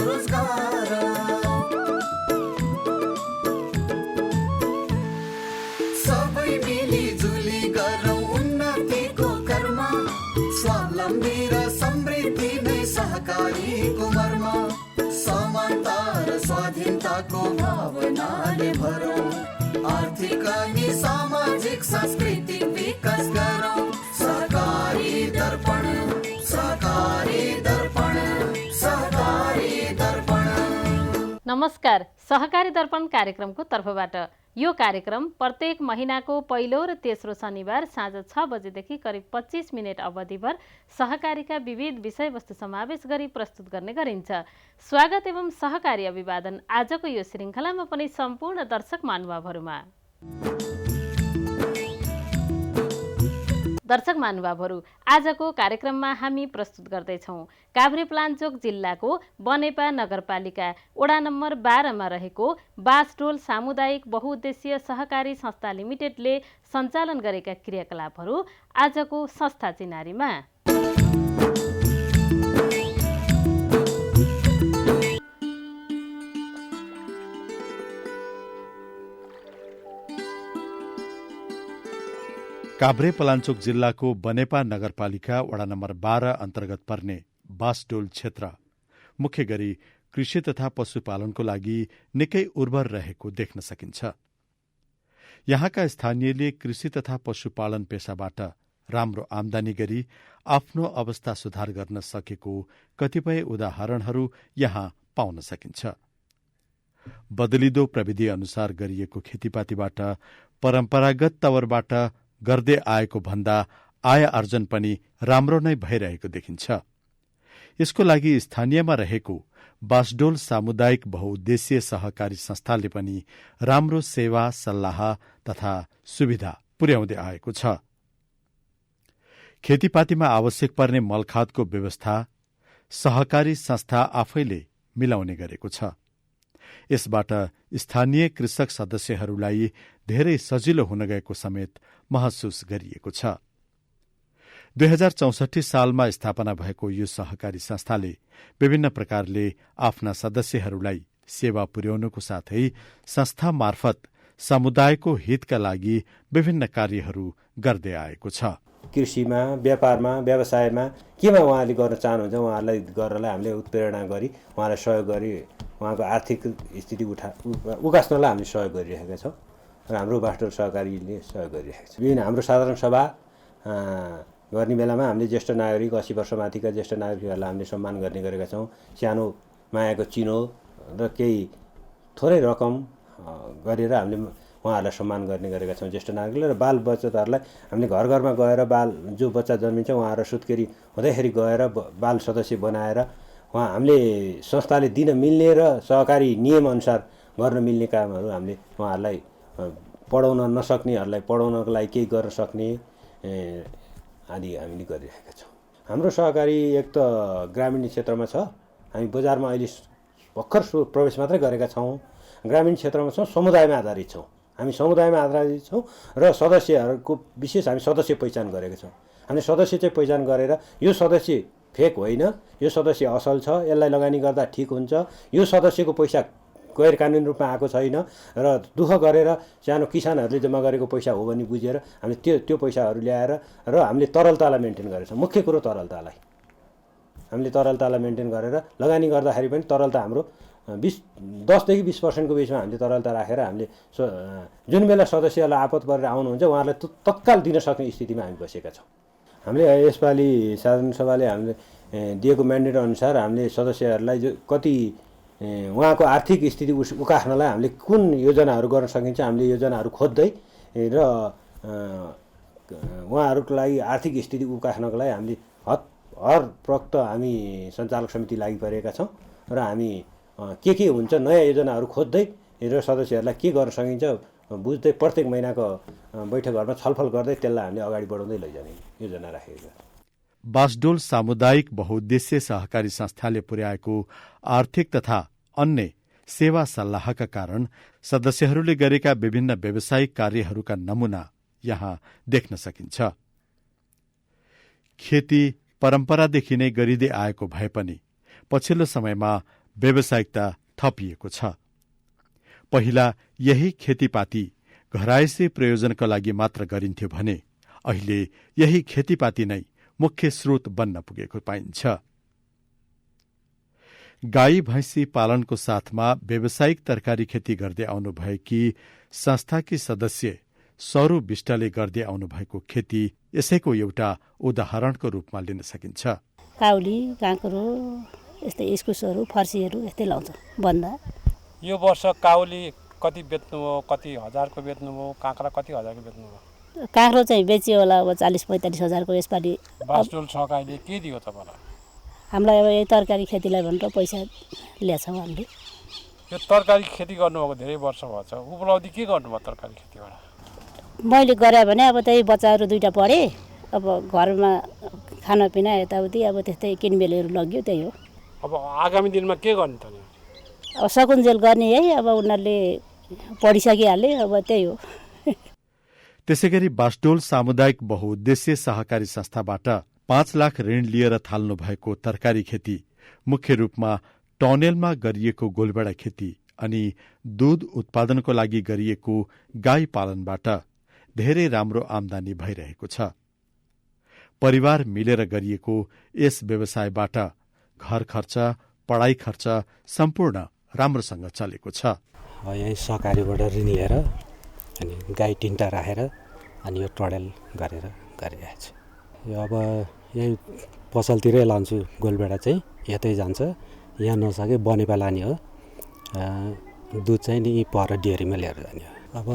स्वरोजगार। सबै मिलिजुली गरौँ उन्नतिको कर्म, स्वावलम्बी र समृद्धि नै सहकारीको मर्म। समानता र स्वाधीनताको भावनाले भरौँ, आर्थिक अनि सामाजिक सांस्कृतिक विकास गरौँ। सहकारी दर्पण, सहकारी दर्पण, सहकारी दर्पण। नमस्कार, सहकारी दर्पण कार्यक्रमको तर्फबाट यो कार्यक्रम प्रत्येक महिनाको पहिलो र तेस्रो शनिबार साँझ 6 बजेदेखि करिब 25 मिनट अवधिभर सहकारीका विविध विषयवस्तु समावेश गरी प्रस्तुत गर्ने गरिन्छ। स्वागत एवं सहकारी अभिवादन आजको यो श्रृङ्खलामा पनि सम्पूर्ण दर्शक महानुभावहरूमा। दर्शक महानुभावहरू, आजको कार्यक्रममा हामी प्रस्तुत गर्दैछौँ काभ्रेपलाञ्चोक जिल्लाको बनेपा नगरपालिका वडा नम्बर 12 मा रहेको बाँसडोल सामुदायिक बहुउद्देश्य सहकारी संस्था लिमिटेडले सञ्चालन गरेका क्रियाकलापहरू आजको संस्था चिनारीमा। काभ्रेपलाञ्चोक जिल्लाको बनेपा नगरपालिका वडा नम्बर 12 अन्तर्गत पर्ने बाँसडोल क्षेत्र मुख्य गरी कृषि तथा पशुपालनको लागि निकै उर्वर रहेको देख्न सकिन्छ। यहाँका स्थानीयले कृषि तथा पशुपालन पेसाबाट राम्रो आमदानी गरी आफ्नो अवस्था सुधार गर्न सकेको कतिपय उदाहरणहरू यहाँ पाउन सकिन्छ। बदलिदो प्रविधि अनुसार गरिएको खेतीपातीबाट परम्परागत तवरबाट गर्दै आएको भन्दा आय आर्जन पनि राम्रो नै भइरहेको देखिन्छ। यसको लागि स्थानीयमा रहेको बाँसडोल सामुदायिक बहुउद्देश्य सहकारी संस्थाले पनि राम्रो सेवा सल्लाह तथा सुविधा पुर्याउँदै आएको छ। खेतीपातीमा आवश्यक पर्ने मलखादको व्यवस्था सहकारी संस्था आफैले मिलाउने गरेको छ। यसबाट स्थानीय कृषक सदस्यहरूलाई धेरै सजिलो हुन गएको समेत महसुस गरिएको छ। 2064 सालमा स्थापना भएको यो सहकारी संस्थाले विभिन्न प्रकारले आफ्ना सदस्यहरूलाई सेवा पुर्याउनुको साथै संस्था मार्फत समुदायको हितका लागि विभिन्न कार्यहरू गर्दै आएको छ। कृषिमा, व्यापारमा, व्यवसायमा केमा उहाँले गर्न चाहनुहुन्छ उहाँहरूलाई गर्नलाई हामीले उत्प्रेरणा गरी उहाँलाई सहयोग गरी उहाँको आर्थिक स्थिति उकास्नलाई हामीले सहयोग गरिरहेका छौँ र हाम्रो बाँसडोल सहकारीले सहयोग गरिरहेको छ। विभिन्न हाम्रो साधारण सभा गर्ने बेलामा हामीले ज्येष्ठ नागरिक 80 वर्षमाथिका ज्येष्ठ नागरिकहरूलाई हामीले सम्मान गर्ने गरेका छौँ। सानो मायाको चिनो र केही थोरै रकम गरेर हामीले उहाँहरूलाई सम्मान गर्ने गरेका छौँ ज्येष्ठ नागरिकले। र बाल बच्चाहरूलाई हामीले घर घरमा गएर जो बच्चा जन्मिन्छ उहाँहरू सुत्केरी हुँदैखेरि गएर बाल सदस्य बनाएर हामीले संस्थाले दिन मिल्ने र सहकारी नियमअनुसार गर्न मिल्ने कामहरू हामीले उहाँहरूलाई पढाउन नसक्नेहरूलाई पढाउनको लागि केही गर्न सक्ने आदि हामीले गरिरहेका छौँ। हाम्रो सहकारी एक त ग्रामीण क्षेत्रमा छ, हामी बजारमा अहिले भर्खर प्रवेश मात्रै गरेका छौँ। ग्रामीण क्षेत्रमा छौँ, समुदायमा आधारित छौँ। हामी समुदायमा आधारित छौँ र सदस्यहरूको विशेष हामी सदस्य पहिचान गरेका छौँ। हामीले सदस्य चाहिँ पहिचान गरेर यो सदस्य फेक होइन, यो सदस्य असल छ, यसलाई लगानी गर्दा ठिक हुन्छ, यो सदस्यको पैसा गैर कानुनी रूपमा आएको छैन र दुःख गरेर सानो किसानहरूले जम्मा गरेको पैसा हो भने बुझेर हामीले त्यो पैसाहरू ल्याएर र हामीले तरलतालाई मेन्टेन गरेछौँ। मुख्य कुरो तरलतालाई हामीले तरलतालाई मेन्टेन गरेर लगानी गर्दाखेरि पनि तरलता हाम्रो 10 देखि 20% बिचमा हामीले तरलता राखेर हामीले जुन बेला सदस्यहरूलाई आपत गरेर आउनुहुन्छ उहाँहरूलाई तत्काल दिन सक्ने स्थितिमा हामी बसेका छौँ। हामीले यसपालि साधारण सभाले हामीले दिएको म्यान्डेट अनुसार हामीले सदस्यहरूलाई कति उहाँको आर्थिक स्थिति उकास्नलाई हामीले कुन योजनाहरू गर्न सकिन्छ हामीले योजनाहरू खोज्दै र उहाँहरूको लागि आर्थिक स्थिति उकास्नको लागि हामीले हरप्रक्त हामी सञ्चालक समिति लागि परेका छौँ र हामी के हुन्छ नयाँ योजनाहरू खोज्दै र सदस्यहरूलाई के गर्न सकिन्छ बुझ्दै प्रत्येक महिनाको बैठकहरूमा छलफल गर्दै त्यसलाई हामीले अगाडि बढाउँदै लैजाने योजना राखेको छ। बाँसडोल सामुदायिक बहुउद्देश्य सहकारी संस्थाले पुर्याएको आर्थिक तथा अन्य सेवा सल्लाहका कारण सदस्यहरूले गरेका विभिन्न व्यावसायिक कार्यहरूका नमूना यहाँ देख्न सकिन्छ। खेती परम्परादेखि नै गरिँदै आएको भए पनि पछिल्लो समयमा व्यावसायिकता थपिएको छ। पहिला यही खेतीपाती घरायसी प्रयोजनका लागि मात्र गरिन्थ्यो भने अहिले यही खेतीपाती नै मुख्य स्रोत बन्न पुगेको पाइन्छ। गाई भैँसी पालनको साथमा व्यावसायिक तरकारी खेती गर्दै आउनुभएकी संस्थाकी सदस्य सरू विष्टले गर्दै आउनुभएको खेती यसैको एउटा उदाहरणको रूपमा लिन सकिन्छ। काउली, काँक्रो, यस्तै इस्कुसहरू, फर्सीहरू यस्तै लाउँछ बन्दा। यो वर्ष काउली कति बेच्नुभयो, कति हजारको बेच्नुभयो, काँक्रा कति हजारको बेच्नुभयो? काँक्रो चाहिँ बेचियो होला अब 40-45 हजारको। यसपालि बासडोल सरकारले के दियो तपाईँलाई? हामीलाई अब यही तरकारी खेतीलाई भनेर पैसा ल्याछौँ हामीले। यो तरकारी खेती गर्नुभएको धेरै वर्ष भएको छ, उपलब्धि के गर्नुभयो तरकारी खेतीबाट? मैले गरेँ भने अब त्यही बच्चाहरू 2टा पढे, अब घरमा खानापिना यताउति अब त्यस्तै किनमेलहरू लग्यो, त्यही हो। अब आगामी दिनमा के गर्ने त? अब सकुन्जेल गर्ने है, अब उनीहरूले पढिसकिहाले, अब त्यही हो। त्यसैगरी बासडोल सामुदायिक बहुउद्देश्य सहकारी संस्थाबाट 5 लाख ऋण लिएर थाल्नु भएको तरकारी खेती मुख्य रूपमा टनेलमा गरिएको गोलबेडा खेती अनि दूध उत्पादनको लागि गरिएको गाई पालनबाट धेरै राम्रो आमदानी भइरहेको छ। परिवार मिलेर गरिएको यस व्यवसायबाट घर खर्च, पढाइ खर्च सम्पूर्ण राम्रोसँग चलेको छ। यही सहकारीबाट ऋण लिएर अनि गाई 3टा राखेर अनि यो टनेल गरेर गरिरहेको छु। यो अब यही पसलतिरै लान्छु, गोलबेडा चाहिँ यतै जान्छ, यहाँ नसके बनेपा लाने हो। दुध चाहिँ नि पर डेरीमा लिएर जाने हो। अब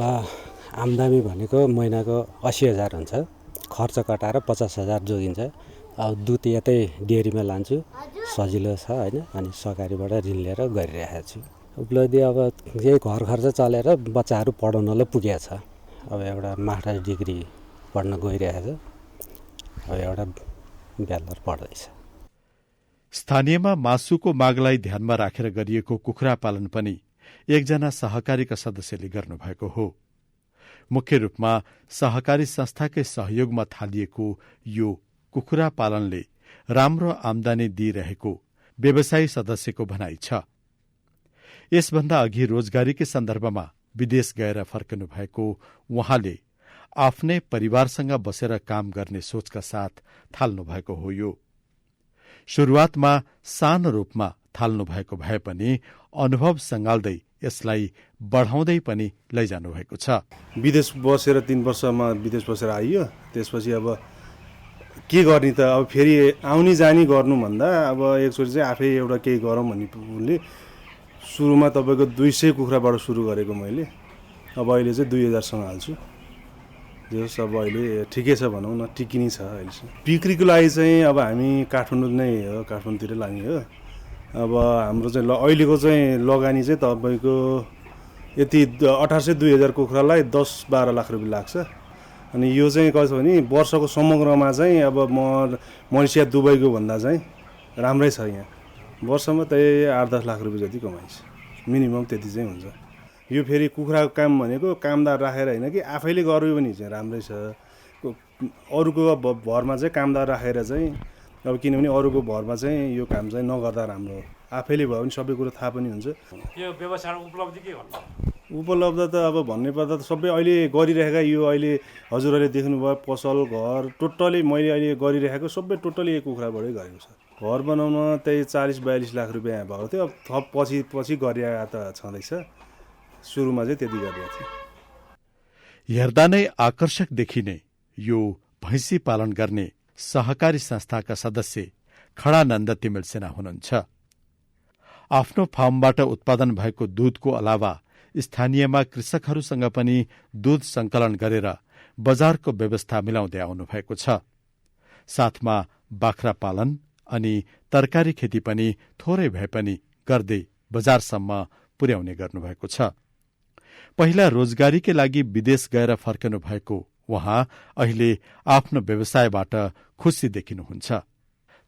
आम्दानी भनेको महिनाको 80,000 हुन्छ, खर्च कटाएर 50,000 जोगिन्छ। अब दुध यतै डेरीमा लान्छु, सजिलो छ होइन। अनि सहकारीबाट ऋण लिएर गरिरहेको छु। उपलब्धि अब यही घर खर्च चलेर बच्चाहरू पढाउनलाई पुगेको छ। अब एउटा मास्टर्स डिग्री पढ्न गइरहेको छ, अब एउटा ब्याचलर पढ्दैछ। स्थानीयमा मासुको मागलाई ध्यानमा राखेर गरिएको कुखुरा पालन पनि एकजना सहकारीका सदस्यले गर्नुभएको हो। मुख्य रूपमा सहकारी संस्थाकै सहयोगमा थालिएको यो कुखुरा पालनले राम्रो आमदानी दिइरहेको व्यवसायी सदस्यको भनाइ छ। यसभन्दा अघि रोजगारीकै सन्दर्भमा विदेश गएर फर्कनु भएको उहाँले आफ्नै परिवारसँग बसेर काम गर्ने सोचका साथ थाल्नु भएको हो। यो सुरुवातमा सानो रूपमा थाल्नु भएको भए पनि अनुभव सँगाल्दै यसलाई बढाउँदै पनि लैजानु भएको छ। विदेश बसेर 3 वर्षमा विदेश बसेर आइयो। त्यसपछि अब के गर्ने त, अब फेरि आउने जाने गर्नुभन्दा अब एकचोटि चाहिँ आफै एउटा केही गरौँ भन्ने उनले सुरुमा तपाईँको 200 कुखुराबाट सुरु गरेको मैले। अब अहिले चाहिँ 2000सँग हाल्छु। जस अब अहिले ठिकै छ भनौँ न, टिकिने छ अहिलेसम्म। बिक्रीको लागि चाहिँ अब हामी काठमाडौँ नै हो, काठमाडौँतिर लाने हो। अब हाम्रो चाहिँ अहिलेको चाहिँ लगानी चाहिँ तपाईँको यति 1800-2000 कुखुरालाई 10-12 लाख रुपियाँ लाग्छ। अनि यो चाहिँ कस्तो भने वर्षको समग्रमा चाहिँ अब मलेसिया दुबईको भन्दा चाहिँ राम्रै छ। यहाँ वर्षमा त्यही 8-10 लाख रुपियाँ जति कमाइन्छ, मिनिमम त्यति चाहिँ हुन्छ। यो फेरि कुखुराको काम भनेको कामदार राखेर होइन कि आफैले गर्यो भने चाहिँ राम्रै छ। अरूको भरमा चाहिँ कामदार राखेर चाहिँ अब किनभने अरूको भरमा चाहिँ यो काम चाहिँ नगर्दा राम्रो हो। आफैले भयो भने सबै कुरो थाहा पनि हुन्छ। यो व्यवसायमा उपलब्धि के भन्नु? उपलब्ध त अब भन्ने पर्दा त सबै अहिले गरिरहेका यो अहिले हजुरहरूले देख्नुभयो पसल घर टोटली मैले अहिले गरिरहेको सबै टोटली यो कुखुराबाटै गरेको छ। घर बनाउन त्यही 40-42 लाख रुपियाँ भएको थियो। अब थप पछि गरिरहेको त छँदैछ। सुरुमा चाहिँ त्यति गरिरहेको थियो। हेर्दा नै आकर्षक देखिने यो भैँसी पालन गर्ने सहकारी संस्थाका सदस्य खडानन्द तिमेल सेना हुनुहुन्छ। आफ्नो फार्मबाट उत्पादन भएको दूधको अलावा स्थानीयमा कृषकहरूसँग पनि दूध संकलन गरेर बजारको व्यवस्था मिलाउँदै आउनु भएको छ। साथमा बाख्रा पालन अनि तरकारी खेती पनि थोरै भए पनि गर्दै बजारसम्म पुर्याउने गर्नुभएको छ। पहिला रोजगारीकै लागि विदेश गएर फर्कनु भएको उहाँ अहिले आफ्नो व्यवसायबाट खुसी देखिनुहुन्छ।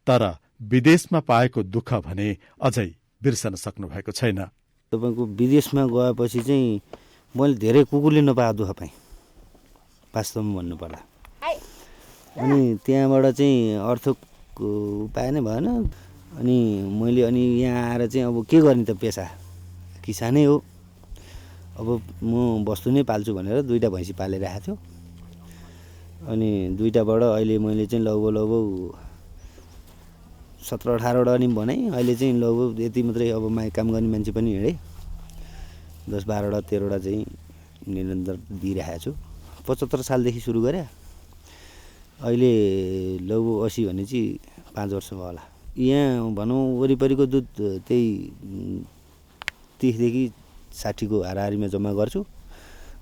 तर विदेशमा पाएको दुःख भने अझै बिर्सन सक्नु भएको छैन। तपाईँको विदेशमा गएपछि चाहिँ मैले धेरै कुकुरले नपाएको दुःख पाएँ वास्तवमा भन्नुपर्दा। अनि त्यहाँबाट चाहिँ अर्थको उपाय नै भएन। अनि मैले यहाँ आएर चाहिँ अब के गर्ने त, पेसा किसानै हो, अब म बस्तु नै पाल्छु भनेर 2टा भैँसी पालिरहेको थियो। अनि 2टाबाट अहिले मैले चाहिँ लगभग 17-18वटा नि बनाएँ। अहिले चाहिँ लगभग यति मात्रै, अब काम गर्ने मान्छे पनि हिँडेँ, 10-12वटा 13वटा चाहिँ निरन्तर दिइरहेको छु। 75 सालदेखि सुरु गरेँ, अहिले लगभग 80 भने चाहिँ 5 वर्ष भयो होला। यहाँ भनौँ वरिपरिको दुध त्यही 30 देखि 60को हाराहारीमा जम्मा गर्छु।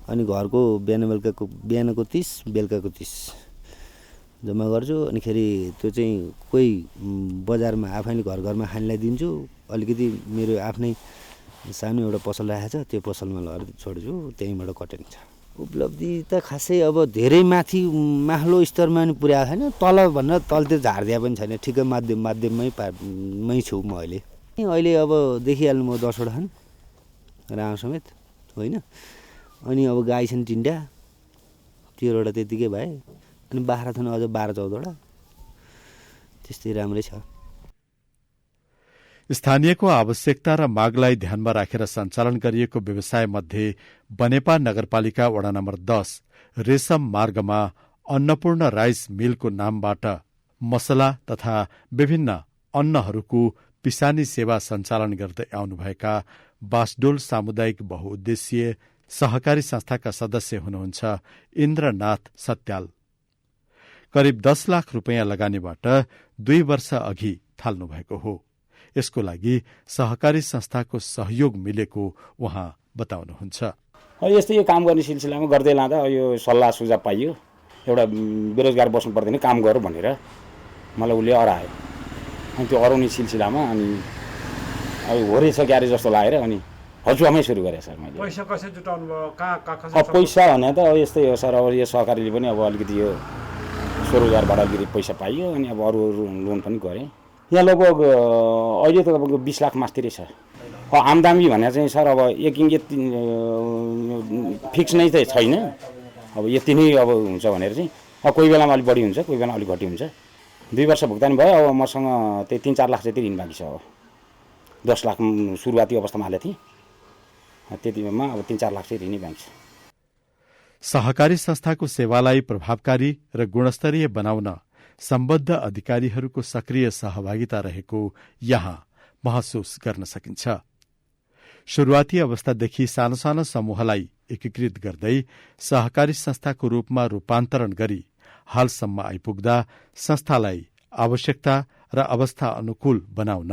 अनि घरको बिहानको 30, बेलुकाको 30 जम्मा गर्छु। अनि खेरि त्यो चाहिँ कोही बजारमा आफैले घरमा खानेलाई दिन्छु। अलिकति मेरो आफ्नै सानो एउटा पसल राखेको छ, त्यो पसलमा लगेर छोड्छु, त्यहीँबाट कटिन्छ। उपलब्धि त खासै अब धेरै माथिल्लो स्तरमा पनि पुर्याएको छैन, तल भन्दा तलतिर झारिदिया पनि छैन, ठिकै माध्यममै छु म अहिले। अब देखिहाल्नु म 10वटा छन् राम समेत होइन। अनि अब गाई छन् 3टा, 13वटा त्यतिकै भए। अनि बाख्रा छन् अझ 12-14वटा, त्यस्तै राम्रै छ। स्थानीयको आवश्यकता र मागलाई ध्यानमा राखेर सञ्चालन गरिएको व्यवसाय मध्ये बनेपा नगरपालिका वडा नम्बर 10 रेशम मार्गमा अन्नपूर्ण राइस मिलको नामबाट मसला तथा विभिन्न अन्नहरूको पिसानी सेवा सञ्चालन गर्दै आउनुभएका बासडोल सामुदायिक बहुउद्देश्यीय सहकारी संस्थाका सदस्य हुनुहुन्छ इन्द्रनाथ सत्याल। करिब 10 लाख रुपियाँ लगानीबाट 2 वर्ष अघि थाल्नु भएको हो। यसको लागि सहकारी संस्थाको सहयोग मिलेको उहाँ बताउनुहुन्छ। यस्तै यो काम गर्ने सिलसिलामा गर्दै लाँदा यो सल्लाह सुझाव पाइयो, एउटा बेरोजगार बस्नु पर्दैन, काम गर भनेर मलाई उसले अरायो। अनि त्यो अराउने सिलसिलामा अनि अब हो रहेछ ग्यारेज जस्तो लागेर अनि हजुरमै सुरु गरेँ सर मैले। पैसा कसरी जुटाउनु भयो, कहाँ पैसा भने त अब यस्तै हो सर, अब यो सहकारीले पनि अब अलिकति यो स्वरोजगारबाट अलिकति पैसा पाइयो। अनि अब अरू लोन पनि गरेँ। यहाँ लगभग अहिले त तपाईँको 20 लाख मास्तिरै छ। आमदामी भनेर चाहिँ सर अब यति फिक्स नै चाहिँ छैन, अब यति नै अब हुन्छ भनेर चाहिँ अब कोही बेलामा अलिक बढी हुन्छ, कोही बेला अलिक घटी हुन्छ। 2 वर्ष भुक्तानी भयो। अब मसँग त्यही 3-4 लाख जति ऋण बाँकी छ। अब 10 लाख सुरुवाती अवस्थामा हालेको थिएँ, त्यतिमा अब 3-4 लाख चाहिँ ऋणै बाँकी छ। सहकारी संस्थाको सेवालाई प्रभावकारी र गुणस्तरीय बनाउन सम्बद्ध अधिकारीहरूको सक्रिय सहभागिता रहेको यहाँ महसुस गर्न सकिन्छ। सुरुवाती अवस्थादेखि सानो सानो समूहलाई एकीकृत गर्दै सहकारी संस्थाको रूपमा रूपान्तरण गरी हालसम्म आइपुग्दा संस्थालाई आवश्यकता र अवस्था अनुकूल बनाउन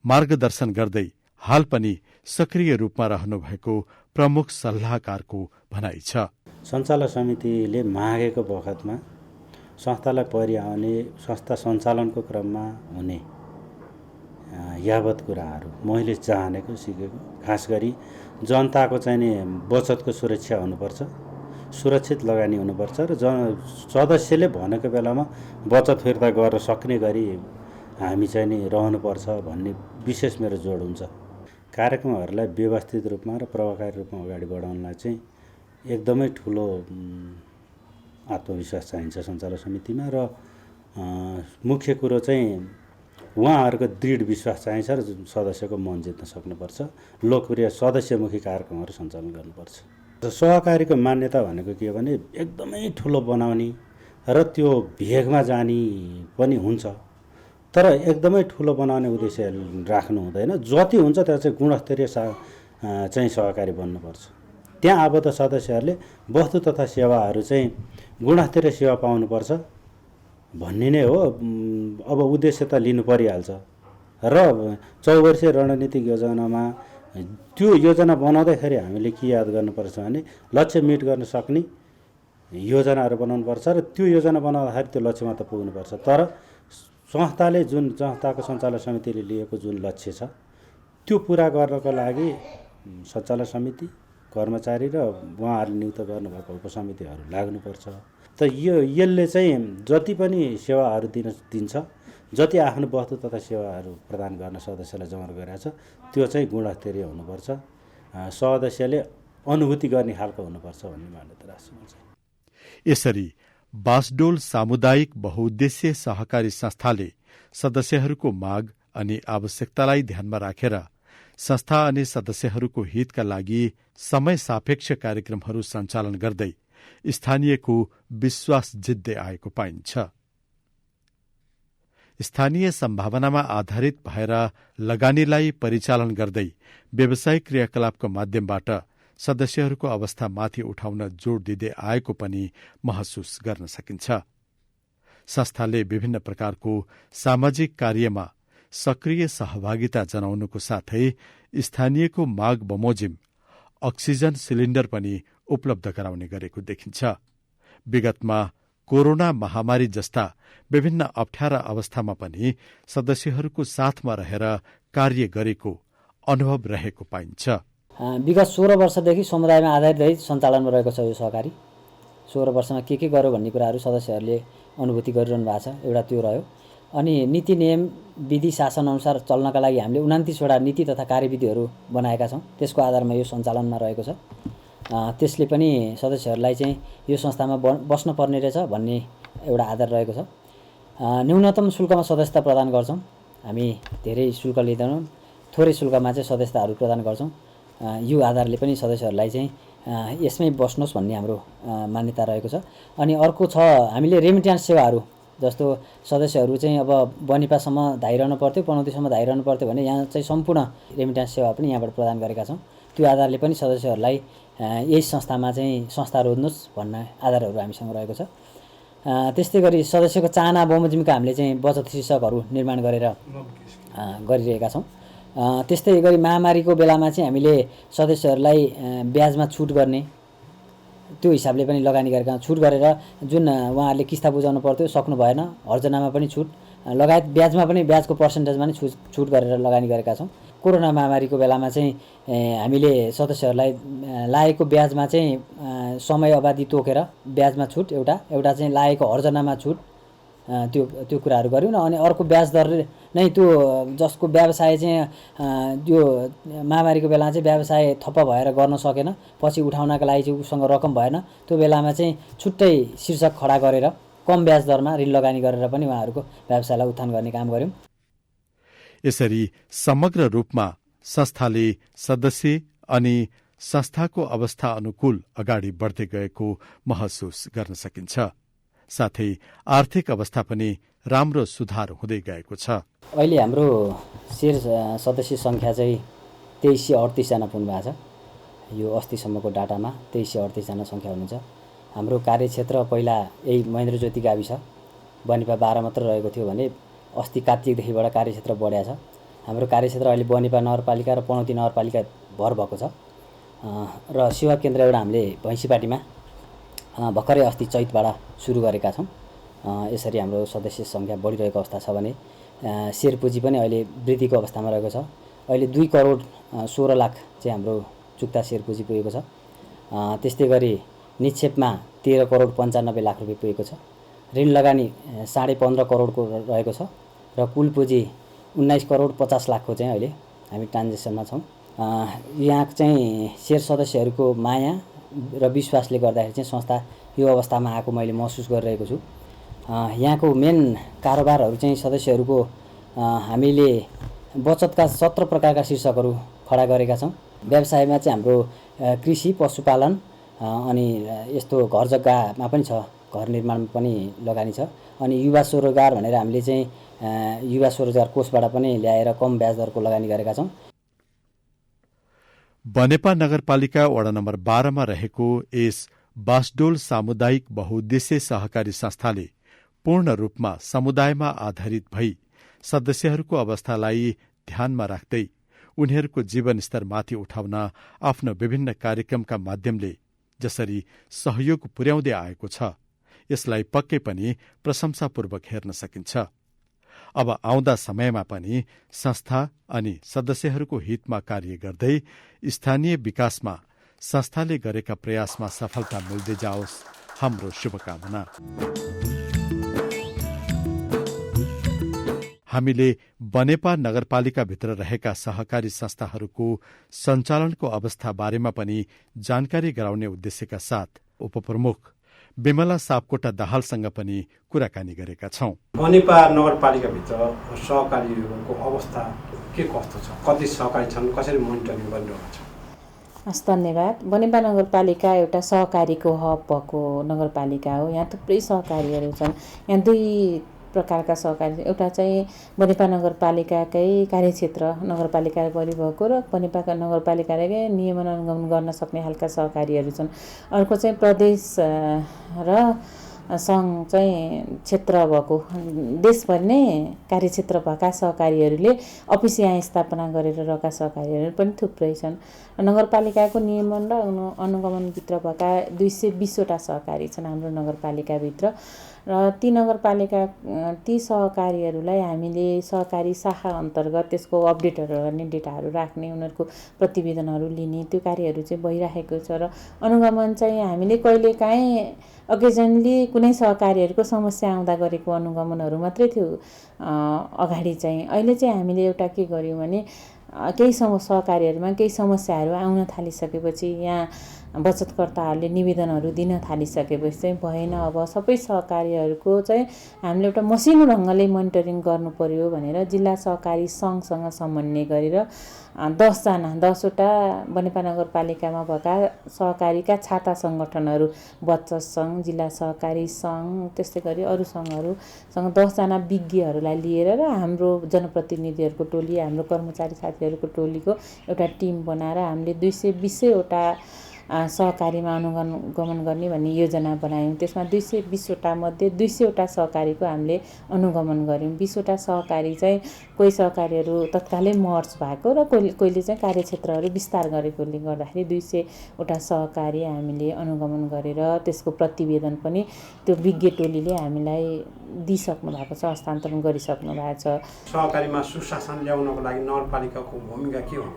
मार्गदर्शन गर्दै हाल पनि सक्रिय रूपमा रहनुभएको प्रमुख सल्लाहकारको भनाइ छ। सञ्चालक समितिले मागेको बखतमा संस्थालाई परिआउने, संस्था सञ्चालनको क्रममा हुने यावत कुराहरू मैले जानेको सिकेको, खास गरी जनताको चाहिँ नि बचतको सुरक्षा हुनुपर्छ, सुरक्षित लगानी हुनुपर्छ र सदस्यले भनेको बेलामा बचत फिर्ता गर्न सक्ने गरी हामी चाहिँ नि रहनुपर्छ भन्ने विशेष मेरो जोड हुन्छ। कार्यक्रमहरूलाई व्यवस्थित रूपमा र प्रभावकारी रूपमा अगाडि बढाउनलाई चाहिँ एकदमै ठुलो आत्मविश्वास चाहिन्छ सञ्चालक समितिमा। र मुख्य कुरो चाहिँ उहाँहरूको दृढ विश्वास चाहिन्छ र सदस्यको मन जित्न सक्नुपर्छ। लोकप्रिय सदस्यमुखी कार्यक्रमहरू सञ्चालन गर्नुपर्छ। सहकारीको मान्यता भनेको के हो भने एकदमै ठुलो बनाउने र त्यो भेगमा जाने पनि हुन्छ, तर एकदमै ठुलो बनाउने उद्देश्य राख्नु हुँदैन। जति हुन्छ त्यो चाहिँ गुणस्तरीय चाहिँ सहकारी बन्नुपर्छ। त्यहाँ आबद्ध सदस्यहरूले वस्तु तथा सेवाहरू चाहिँ गुणस्तरीय सेवा पाउनुपर्छ भन्ने नै हो। अब उद्देश्य त लिनु परिहाल्छ र 4 वर्षीय रणनीतिक योजनामा त्यो योजना बनाउँदाखेरि हामीले के याद गर्नुपर्छ भने लक्ष्य मिट गर्न सक्ने योजनाहरू बनाउनुपर्छ र त्यो योजना बनाउँदाखेरि त्यो लक्ष्यमा त पुग्नुपर्छ। तर संस्थाले संस्थाको सञ्चालक समितिले लिएको जुन लक्ष्य छ त्यो पुरा गर्नको लागि सञ्चालक समिति, कर्मचारी र उहाँहरूले नियुक्त गर्नुभएको उपसमितिहरू लाग्नुपर्छ। त यसले चाहिँ जति पनि सेवाहरू दिन्छ, जति आफ्नो वस्तु तथा सेवाहरू प्रदान गर्न सदस्यलाई जमर गरेको छ त्यो चाहिँ गुणस्तरीय हुनुपर्छ, सदस्यले अनुभूति गर्ने खालको हुनुपर्छ भन्ने मान्यता राख्छु। यसरी बासडोल सामुदायिक बहुउद्देश्य सहकारी संस्थाले सदस्यहरूको माग अनि आवश्यकतालाई ध्यानमा राखेर संस्था अनि सदस्यहरूको हितका लागि समय सापेक्ष कार्यक्रमहरू सञ्चालन गर्दै स्थानीयको विश्वास जित्दै आएको पाइन्छ। स्थानीय सम्भावनामा आधारित भएर लगानीलाई परिचालन गर्दै व्यावसायिक क्रियाकलापको माध्यमबाट सदस्यहरूको अवस्था माथि उठाउन जोड़ दिँदै आएको पनि महसुस गर्न सकिन्छ। संस्थाले विभिन्न प्रकारको सामाजिक कार्यमा सक्रिय सहभागिता जनाउनुको साथै स्थानीयको माग बमोजिम अक्सिजन सिलिण्डर पनि उपलब्ध गराउने गरेको देखिन्छ। विगतमा कोरोना महामारी जस्ता विभिन्न अप्ठ्यारा अवस्थामा पनि सदस्यहरूको साथमा रहेर कार्य गरेको अनुभव रहेको पाइन्छ। विगत 16 वर्षदेखि समुदायमा आधारित सञ्चालनमा रहेको छ यो सहकारी। 16 वर्षमा के गर्यो भन्ने कुराहरू सदस्यहरूले अनुभूति गरिरहनु भएको छ। एउटा त्यो रह्यो। अनि नीति नियम विधि शासन अनुसार चल्नका लागि हामीले 29वटा नीति तथा कार्यविधिहरू बनाएका छौँ। त्यसको आधारमा यो सञ्चालनमा रहेको छ। त्यसले पनि सदस्यहरूलाई चाहिँ यो संस्थामा बस्न पर्ने रहेछ भन्ने एउटा आधार रहेको छ। न्यूनतम शुल्कमा सदस्यता प्रदान गर्छौँ। हामी धेरै शुल्क लिँदैनौँ, थोरै शुल्कमा चाहिँ सदस्यताहरू प्रदान गर्छौँ। यो आधारले पनि सदस्यहरूलाई चाहिँ यसमै बस्नुहोस् भन्ने हाम्रो मान्यता रहेको छ। अनि अर्को छ हामीले रेमिट्यान्स सेवाहरू, जस्तो सदस्यहरू चाहिँ अब बनिपासम्म धाइरहनु पर्थ्यो, पनौतीसम्म धाइरहनु पर्थ्यो भने यहाँ चाहिँ सम्पूर्ण रेमिट्यान्स सेवा पनि यहाँबाट प्रदान गरेका छौँ। त्यो आधारले पनि सदस्यहरूलाई यही संस्थामा चाहिँ संस्था रोज्नुहोस् भन्ने आधारहरू हामीसँग रहेको छ। त्यस्तै गरी सदस्यको चाहना बमोजिमका हामीले चाहिँ बचत शीर्षकहरू निर्माण गरेर गरिरहेका छौँ। त्यस्तै गरी महामारीको बेलामा चाहिँ हामीले सदस्यहरूलाई ब्याजमा छुट गर्ने त्यो हिसाबले पनि लगानी गरेका छुट गरेर जुन उहाँहरूले किस्ता बुझाउनु पर्थ्यो सक्नु भएन, हर्जनामा पनि छुट लगायत ब्याजमा पनि ब्याजको पर्सेन्टेजमा पनि छुट गरेर लगानी गरेका छौँ। कोरोना महामारीको बेलामा चाहिँ हामीले सदस्यहरूलाई लागेको ब्याजमा चाहिँ समय अवधि तोकेर ब्याजमा छुट एउटा चाहिँ लागेको हर्जनामा छुट त्यो कुराहरू गऱ्यौँ न। अनि अर्को ब्याज दर नै त्यो जसको व्यवसाय चाहिँ त्यो महामारीको बेलामा चाहिँ व्यवसाय ठप्प भएर गर्न सकेन, पछि उठाउनका लागि चाहिँ उसँग रकम भएन, त्यो बेलामा चाहिँ छुट्टै शीर्षक खडा गरेर कम ब्याज दरमा ऋण लगानी गरेर पनि उहाँहरूको व्यवसायलाई उत्थान गर्ने काम गऱ्यौँ। यसरी समग्र रूपमा संस्थाले सदस्य अनि संस्थाको अवस्था अनुकूल अगाडि बढ्दै गएको महसुस गर्न सकिन्छ। साथै आर्थिक अवस्था पनि राम्रो सुधार हुँदै गएको छ। अहिले हाम्रो शेर सदस्य सङ्ख्या चाहिँ 2338 जना पुग्नु भएको छ। यो अस्तिसम्मको डाटामा 2338 जना सङ्ख्या हुनुहुन्छ। हाम्रो कार्यक्षेत्र पहिला यही महेन्द्र ज्योति गाविस बनिपा 12 मात्र रहेको थियो भने अस्ति कार्तिकदेखिबाट कार्यक्षेत्र बढ्या छ। हाम्रो कार्यक्षेत्र अहिले बनिपा नगरपालिका र पनौती नगरपालिका भर भएको छ। र सेवा केन्द्र एउटा हामीले भैँसीपाटीमा भर्खरै अस्ति चैतबाट सुरु गरेका छौँ। यसरी हाम्रो सदस्य सङ्ख्या बढिरहेको अवस्था छ भने शेयर पुँजी पनि अहिले वृद्धिको अवस्थामा रहेको छ। अहिले 2 करोड 16 लाख चाहिँ हाम्रो चुक्ता शेयर पुँजी पुगेको छ। त्यस्तै गरी निक्षेपमा 13 करोड 95 लाख रुपियाँ पुगेको छ। ऋण लगानी 15.5 करोडको रहेको छ र कुल पुँजी 19 करोड 50 लाखको चाहिँ अहिले हामी ट्रान्जेक्सनमा छौँ। यहाँ चाहिँ शेयर सदस्यहरूको माया र विश्वासले गर्दाखेरि चाहिँ संस्था यो अवस्थामा आएको मैले महसुस गरिरहेको छु। यहाँको मेन कारोबारहरू चाहिँ सदस्यहरूको हामीले बचतका 17 प्रकारका शीर्षकहरू खडा गरेका छौँ। व्यवसायमा चाहिँ हाम्रो कृषि, पशुपालन अनि यस्तो घर जग्गामा पनि छ, घर निर्माणमा पनि लगानी छ। अनि युवा स्वरोजगार भनेर हामीले चाहिँ युवा स्वरोजगार कोषबाट पनि ल्याएर कम ब्याज दरको लगानी गरेका छौँ। बनेपा नगरपालिका वडा नम्बर 12 मा रहेको यस बासडोल सामुदायिक बहुउद्देश्य सहकारी संस्थाले पूर्ण रूपमा समुदायमा आधारित भई सदस्यहरूको अवस्थालाई ध्यानमा राख्दै उनीहरूको जीवनस्तर माथि उठाउन आफ्नो विभिन्न कार्यक्रमका माध्यमले जसरी सहयोग पुर्याउँदै आएको छ, यसलाई पक्कै पनि प्रशंसापूर्वक हेर्न सकिन्छ। अब आउँदा समयमा पनि संस्था अनि सदस्यहरूको हितमा कार्य गर्दै स्थानीय विकासमा संस्थाले गरेका प्रयासमा सफलता मिल्दै जाओस्, हाम्रो शुभकामना। हामीले बनेपा नगरपालिकाभित्र रहेका सहकारी संस्थाहरूको सञ्चालनको अवस्था बारेमा पनि जानकारी गराउने उद्देश्यका साथ उपप्रमुख विमला सापकोटा दाहालसँग पनि कुराकानी गरेका छौं। बनेपा नगरपालिकाभित्र सहकारीहरूको अवस्था के कस्तो छ, कति सहकारी छन्, कसरी मोनिटरिङ गरिरहेको छ? हस्, धन्यवाद। बनेपा नगरपालिका एउटा सहकारीको हब भएको नगरपालिका हो। यहाँ थुप्रै सहकारीहरू छन्। यहाँ दुई प्रकारका सहकारी, एउटा चाहिँ बनेपा नगरपालिकाकै कार्यक्षेत्र नगरपालिका परिभएको र बनेपा नगरपालिकाले नियमन अनुगमन गर्न सक्ने खालका सहकारीहरू छन्। अर्को चाहिँ प्रदेश र सङ्घ चाहिँ क्षेत्र भएको, देशभरि नै कार्यक्षेत्र भएका सहकारीहरूले अफिस यहाँ स्थापना गरेर रहेका सहकारीहरू पनि थुप्रै छन्। नगरपालिकाको नियमन र अनुगमनभित्र भएका 220वटा सहकारी छन् हाम्रो नगरपालिकाभित्र र ती सहकारीहरूलाई हामीले सहकारी शाखा अन्तर्गत त्यसको अपडेटहरू गर्ने, डेटाहरू राख्ने, उनीहरूको प्रतिवेदनहरू लिने त्यो कार्यहरू चाहिँ भइराखेको छ। र अनुगमन चाहिँ हामीले कहिलेकाहीँ अकेजनली कुनै सहकारीहरूको समस्या आउँदा गरेको अनुगमनहरू मात्रै थियो अगाडि चाहिँ। अहिले चाहिँ हामीले एउटा के गर्यौँ भने केही सहकारीहरूमा केही समस्याहरू आउन थालिसकेपछि यहाँ बचतकर्ताहरूले निवेदनहरू दिन थालिसकेपछि चाहिँ भएन, अब सबै सहकारीहरूको चाहिँ हामीले एउटा मसिनो ढङ्गले मोनिटरिङ गर्नु पर्यो भनेर जिल्ला सहकारी सङ्घसँग समन्वय गरेर 10वटा बनेपा नगरपालिकामा भएका सहकारीका छाता सङ्गठनहरू, बचत सङ्घ, जिल्ला सहकारी सङ्घ, त्यस्तै गरी अरू सङ्घहरूसँग 10जना विज्ञहरूलाई लिएर र हाम्रो जनप्रतिनिधिहरूको टोली, हाम्रो कर्मचारी साथीहरूको टोलीको एउटा टिम बनाएर हामीले 220वटा सहकारीमा अनुगमन गर्ने भन्ने योजना बनायौँ। त्यसमा 220वटा मध्ये 200वटा सहकारीको हामीले अनुगमन गऱ्यौँ। 20वटा सहकारी चाहिँ कोही सहकारीहरू तत्कालै मर्ज भएको र कोहीले चाहिँ कार्यक्षेत्रहरू विस्तार गरेकोले गर्दाखेरि 200वटा सहकारी हामीले अनुगमन गरेर त्यसको प्रतिवेदन पनि त्यो विज्ञ टोलीले हामीलाई दिइसक्नु भएको छ, हस्तान्तरण गरिसक्नु भएको छ। सहकारीमा सुशासन ल्याउनको लागि नगरपालिकाको भूमिका के हो?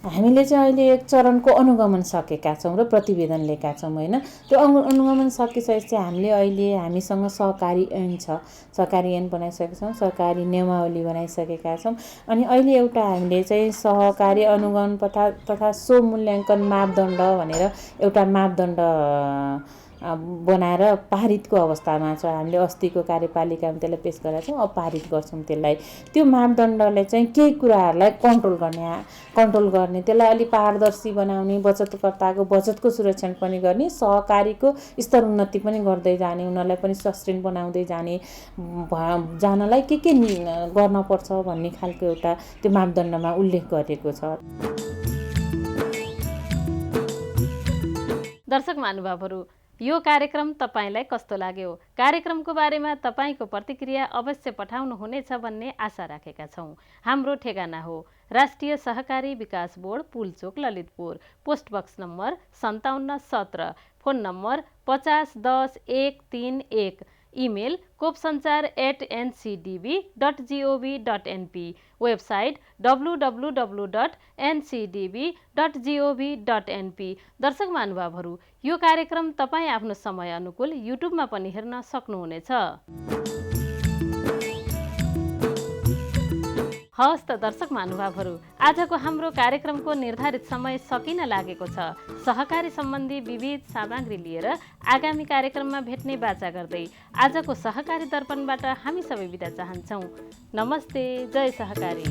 हामीले चाहिँ अहिले एक चरणको अनुगमन सकेका छौँ र प्रतिवेदन लिएका छौँ होइन। त्यो अनुगमन सकिसकेपछि हामीले अहिले हामीसँग सहकारी ऐन छ, सहकारी ऐन बनाइसकेका छौँ, सहकारी नियमावली बनाइसकेका छौँ। अनि अहिले एउटा हामीले चाहिँ सहकारी अनुगमन तथा स्वमूल्याङ्कन मापदण्ड भनेर एउटा मापदण्ड बनाएर पारितको अवस्थामा छ। हामीले अस्तिको कार्यपालिकामा त्यसलाई पेश गरेका छौँ, अब पारित गर्छौँ त्यसलाई। त्यो मापदण्डले चाहिँ केही कुराहरूलाई कन्ट्रोल गर्ने, त्यसलाई अलिक पारदर्शी बनाउने, बचतकर्ताको बचतको सुरक्षण पनि गर्ने, सहकारीको स्तर उन्नति पनि गर्दै जाने, उनीहरूलाई पनि सस्टेन बनाउँदै जानलाई के गर्न पर्छ भन्ने खालको एउटा त्यो मापदण्डमा उल्लेख गरिएको छ। दर्शक महानुभावहरू, यो कार्यक्रम तपाईलाई कस्तो लाग्यो? कार्यक्रमको बारेमा तपाईको प्रतिक्रिया अवश्य पठाउनु हुनेछ भन्ने आशा राखेका छौँ। हाम्रो ठेगाना हो राष्ट्रिय सहकारी विकास board, Pulchowk, Lalitpur, post box number 5717, phone number 5010-131, email kopsanchar@ncdb.gov.np, website www.ncdb.gov.np। दर्शक महानुभावहरू, यो कार्यक्रम तपाईँ आफ्नो समय अनुकूल युट्युबमा पनि हेर्न सक्नुहुनेछ। हवस् त दर्शक महानुभावहरू, आजको हाम्रो कार्यक्रमको निर्धारित समय सकिन लागेको छ। सहकारी सम्बन्धी विविध सामग्री लिएर आगामी कार्यक्रममा भेट्ने बाचा गर्दै आजको सहकारी दर्पणबाट हामी सबै बिदा चाहन्छौँ। नमस्ते, जय सहकारी।